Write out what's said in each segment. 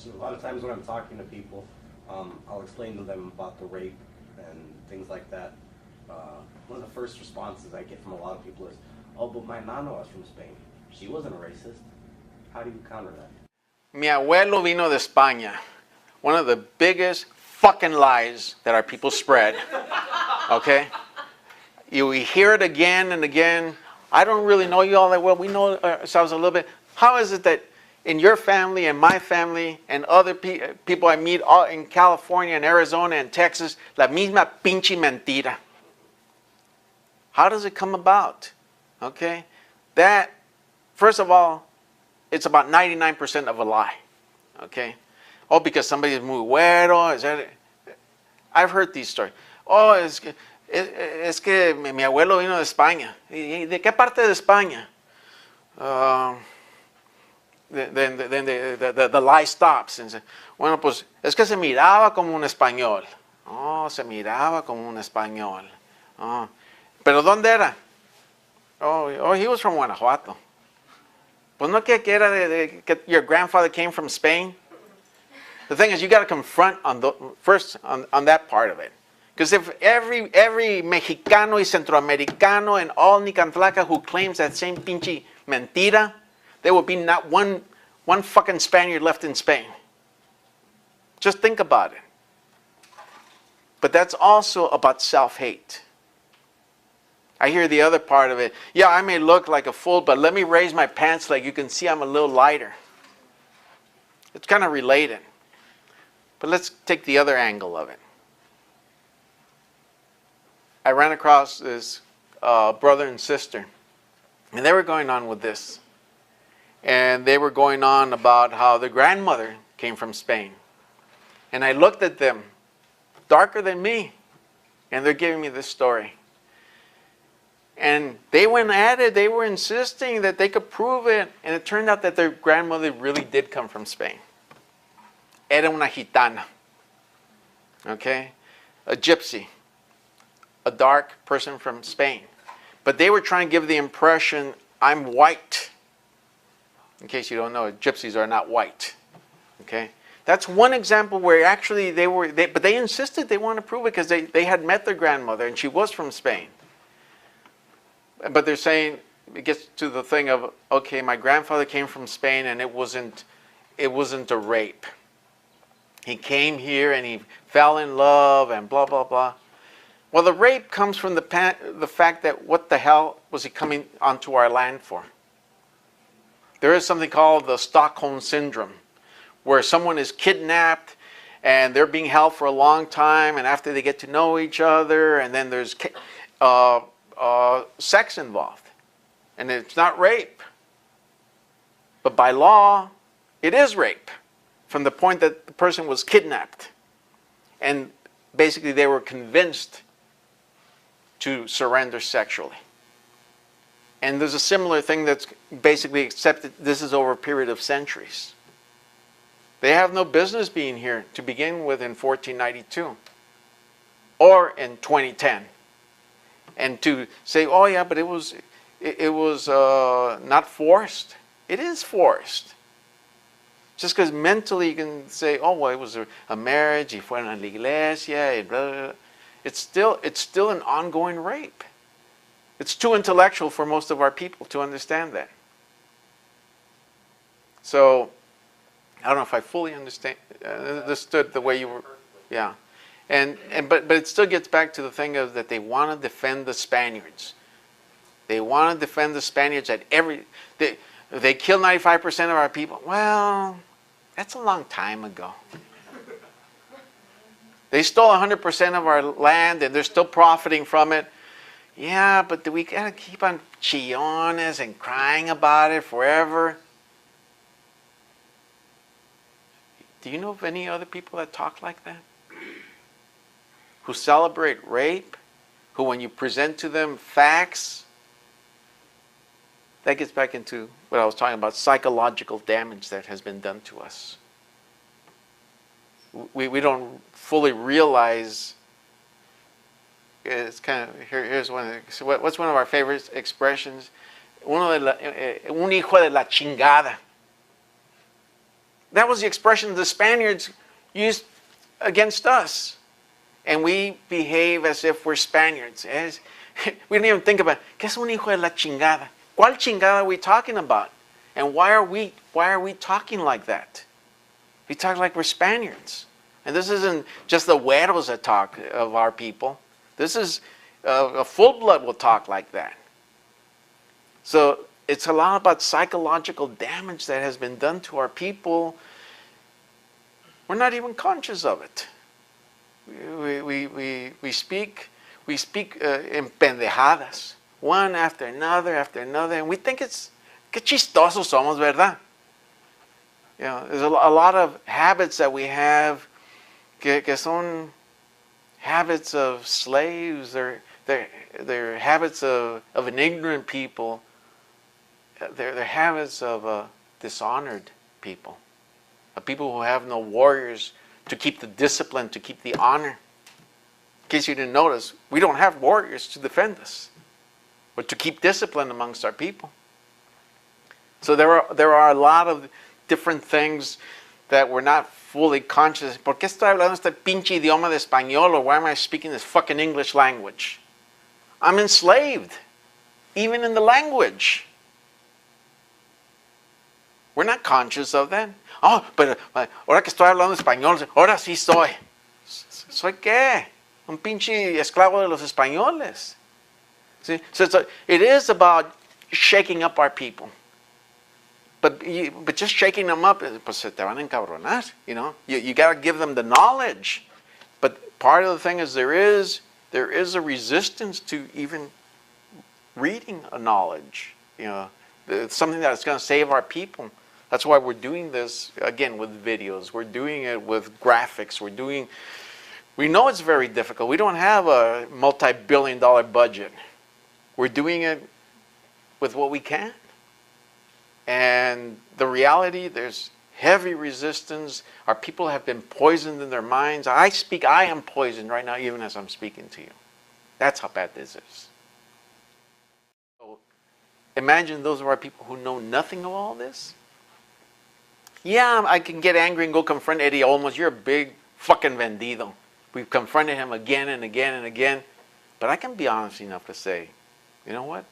question. A lot of times when I'm talking to people, I'll explain to them about the rape and things like that. One of the first responses I get from a lot of people is, "Oh, but my nana was from Spain. She wasn't a racist." How do you counter that? Mi abuelo vino de España. One of the biggest fucking lies that our people spread. Okay? We hear it again and again. I don't really know you all that well. We know ourselves a little bit. How is it that in your family and my family and other people I meet all in California and Arizona and Texas, la misma pinche mentira? How does it come about? Okay? That, first of all, it's about 99% of a lie. Okay? Oh, because somebody is muy güero. Is that? I've heard these stories. Oh, es que mi abuelo vino de España. ¿De qué parte de España? Then the lie stops and says, bueno, pues es que se miraba como un español. Oh, se miraba como un español. Oh. ¿Pero dónde era? Oh, he was from Guanajuato. Pues no que era que your grandfather came from Spain. The thing is, you got to confront first on that part of it. Because if every Mexicano y Centroamericano and all Nican Tlaca who claims that same pinche mentira, there will be not one fucking Spaniard left in Spain. Just think about it. But that's also about self-hate. I hear the other part of it. Yeah, I may look like a fool, but let me raise my pants leg. You can see I'm a little lighter. It's kind of related. But let's take the other angle of it. I ran across this brother and sister, and they were going on with this. And they were going on about how their grandmother came from Spain. And I looked at them, darker than me, and they're giving me this story. And they went at it. They were insisting that they could prove it. And it turned out that their grandmother really did come from Spain. Era una gitana. Okay? A gypsy. A dark person from Spain. But they were trying to give the impression, I'm white. In case you don't know, gypsies are not white. Okay? That's one example where actually but they insisted they wanted to prove it because they had met their grandmother and she was from Spain. But they're saying, it gets to the thing of, okay, my grandfather came from Spain and it wasn't a rape. He came here and he fell in love and blah, blah, blah. Well, the rape comes from the fact that what the hell was he coming onto our land for? There is something called the Stockholm Syndrome, where someone is kidnapped and they're being held for a long time, and after they get to know each other, and then there's sex involved. And it's not rape. But by law, it is rape from the point that the person was kidnapped. And basically they were convinced to surrender sexually. And there's a similar thing that's basically accepted. This is over a period of centuries. They have no business being here to begin with in 1492 or in 2010. And to say, oh yeah, but it was not forced. It is forced. Just because mentally you can say, oh well, it was a marriage, y fueron a la iglesia, y blah, blah, blah. It's still an ongoing rape. It's too intellectual for most of our people to understand that. So, I don't know if I fully understood the way you were, yeah. But it still gets back to the thing of that they want to defend the Spaniards. They want to defend the Spaniards at they kill 95% of our people. Well, that's a long time ago. They stole 100% of our land and they're still profiting from it. Yeah, but do we gotta keep on chillones and crying about it forever? Do you know of any other people that talk like that? Who celebrate rape? Who, when you present to them facts, that gets back into what I was talking about, psychological damage that has been done to us. We don't fully realize. It's kind of, here's one. So what's one of our favorite expressions? Un hijo de la chingada. That was the expression the Spaniards used against us. And we behave as if we're Spaniards. We didn't even think about, ¿qué es un hijo de la chingada? ¿Cuál chingada are we talking about? And why are we talking like that? We talk like we're Spaniards. And this isn't just the güeros that talk of our people. This is a full blood will talk like that. So it's a lot about psychological damage that has been done to our people. We're not even conscious of it. We speak in pendejadas, one after another, and we think it's, qué chistosos somos, ¿verdad? You know, there's a lot of habits that we have que son habits of slaves, they're habits of an ignorant people, they're habits of dishonored people, of people who have no warriors to keep the discipline, to keep the honor. In case you didn't notice, we don't have warriors to defend us, but to keep discipline amongst our people. So there are a lot of different things that we're not fully conscious. ¿Por qué estoy hablando este pinche idioma de español, or why am I speaking this fucking English language? I'm enslaved, even in the language. We're not conscious of that. Oh, pero ahora que estoy hablando español, ahora sí soy. ¿Soy qué? Un pinche esclavo de los españoles. See? So it is about shaking up our people. But just shaking them up, pues se te van a encabronar, you know. You got to give them the knowledge. But part of the thing is there is a resistance to even reading a knowledge. You know, it's something that's going to save our people. That's why we're doing this, again, with videos. We're doing it with graphics. We know it's very difficult. We don't have a multi-billion-dollar budget. We're doing it with what we can. And the reality, there's heavy resistance. Our people have been poisoned in their minds. I am poisoned right now, even as I'm speaking to you. That's how bad this is. So imagine those of our people who know nothing of all this. Yeah, I can get angry and go confront Eddie Olmos. You're a big fucking vendido. We've confronted him again and again and again. But I can be honest enough to say, you know what?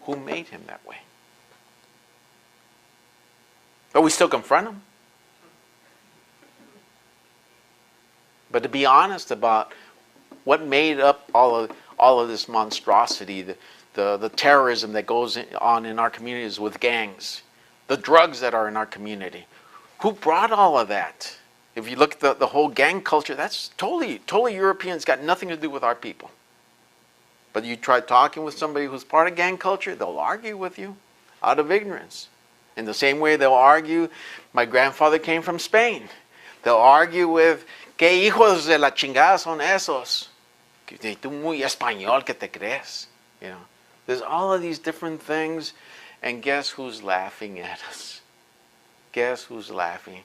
Who made him that way? But we still confront him. But to be honest about what made up all of this monstrosity, the terrorism that goes on in our communities with gangs, the drugs that are in our community, who brought all of that? If you look at the whole gang culture, that's totally European. It's got nothing to do with our people. But you try talking with somebody who's part of gang culture, they'll argue with you out of ignorance. In the same way they'll argue, my grandfather came from Spain. They'll argue with, ¿qué hijos de la chingada son esos? Tú muy español que te crees. You know, there's all of these different things, and guess who's laughing at us? Guess who's laughing?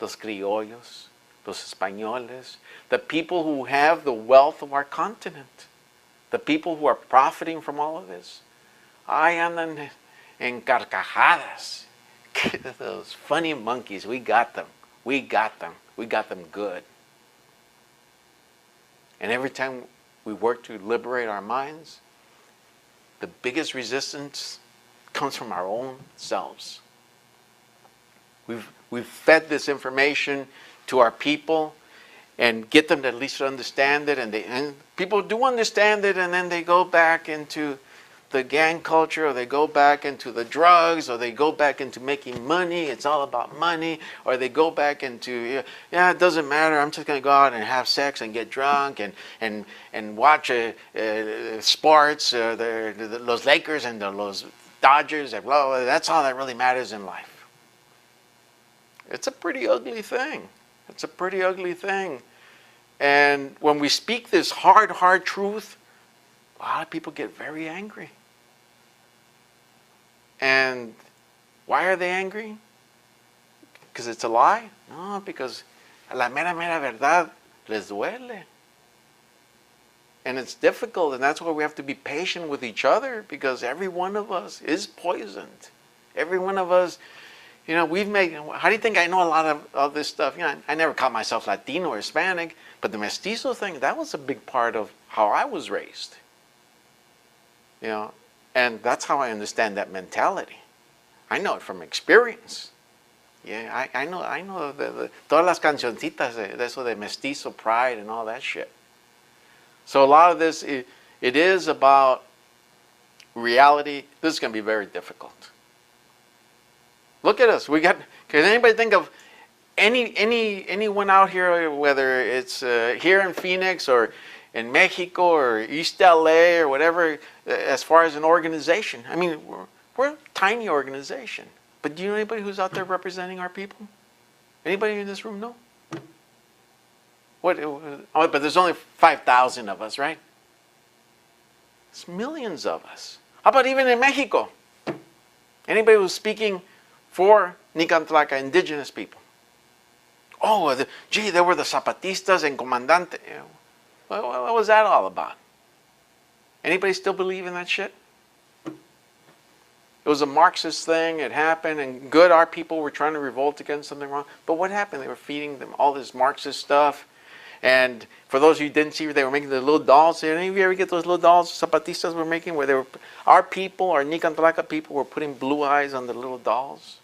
Los criollos, los españoles, the people who have the wealth of our continent, the people who are profiting from all of this. Ay, andan en carcajadas. Those funny monkeys, we got them. We got them. We got them good. And every time we work to liberate our minds, the biggest resistance comes from our own selves. We've fed this information to our people and get them to at least understand it, and people do understand it, and then they go back into the gang culture, or they go back into the drugs, or they go back into making money. It's all about money. Or they go back into, yeah, it doesn't matter. I'm just going to go out and have sex and get drunk and watch sports, los Lakers and los Dodgers. And blah, blah, blah. That's all that really matters in life. It's a pretty ugly thing. It's a pretty ugly thing. And when we speak this hard truth, a lot of people get very angry. And why are they angry? Because it's a lie? No, because la mera verdad les duele. And it's difficult, and that's why we have to be patient with each other, because every one of us is poisoned. Every one of us You know, we've made, how do you think I know a lot of all this stuff? You know, I never called myself Latino or Hispanic, but the mestizo thing, that was a big part of how I was raised. You know, and that's how I understand that mentality. I know it from experience. Yeah, I know todas las cancioncitas de eso de mestizo pride and all that shit. So a lot of this, it is about reality. This is going to be very difficult. Look at us. Can anybody think of anyone out here, whether it's here in Phoenix or in Mexico or East LA or whatever, as far as an organization? I mean, we're a tiny organization. But do you know anybody who's out there representing our people? Anybody in this room know? What? Oh, but there's only 5,000 of us, right? It's millions of us. How about even in Mexico? Anybody who's speaking for Nican Tlaca, indigenous people? Oh, gee, there were the Zapatistas and Comandante. What was that all about? Anybody still believe in that shit? It was a Marxist thing. It happened, and good, our people were trying to revolt against something wrong. But what happened? They were feeding them all this Marxist stuff. And for those of you who didn't see, they were making the little dolls. Did any of you ever get those little dolls Zapatistas were making, where they were, our people, our Nican Tlaca people, were putting blue eyes on the little dolls?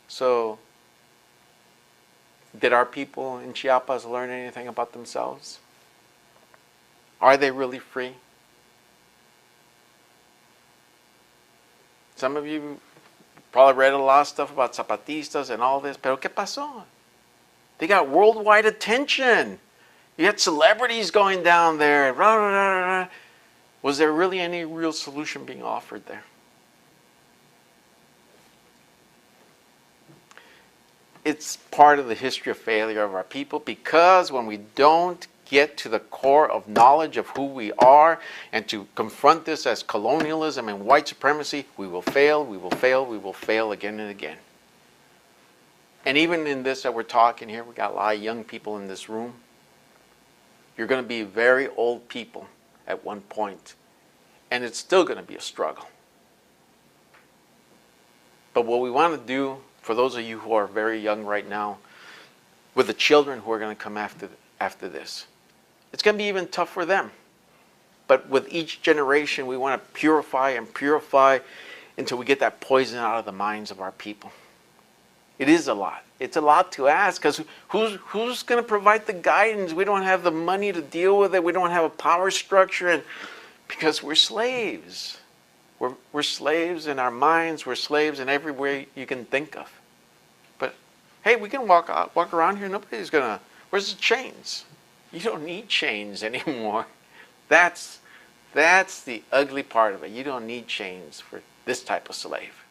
So, did our people in Chiapas learn anything about themselves? Are they really free? Some of you probably read a lot of stuff about Zapatistas and all this, pero ¿qué pasó? They got worldwide attention. You had celebrities going down there. Rah, rah, rah, rah. Was there really any real solution being offered there? It's part of the history of failure of our people, because when we don't get to the core of knowledge of who we are and to confront this as colonialism and white supremacy, we will fail, we will fail, we will fail again and again. And even in this that we're talking here, we got a lot of young people in this room. You're going to be very old people at one point, and it's still going to be a struggle. But what we want to do, for those of you who are very young right now, with the children who are going to come after this, it's going to be even tough for them. But with each generation, we want to purify and purify until we get that poison out of the minds of our people. It is a lot. It's a lot to ask, because who's going to provide the guidance? We don't have the money to deal with it. We don't have a power structure, and because we're slaves. We're slaves in our minds. We're slaves in every way you can think of. But hey, we can walk around here. Nobody's going to, where's the chains? You don't need chains anymore. That's the ugly part of it. You don't need chains for this type of slave.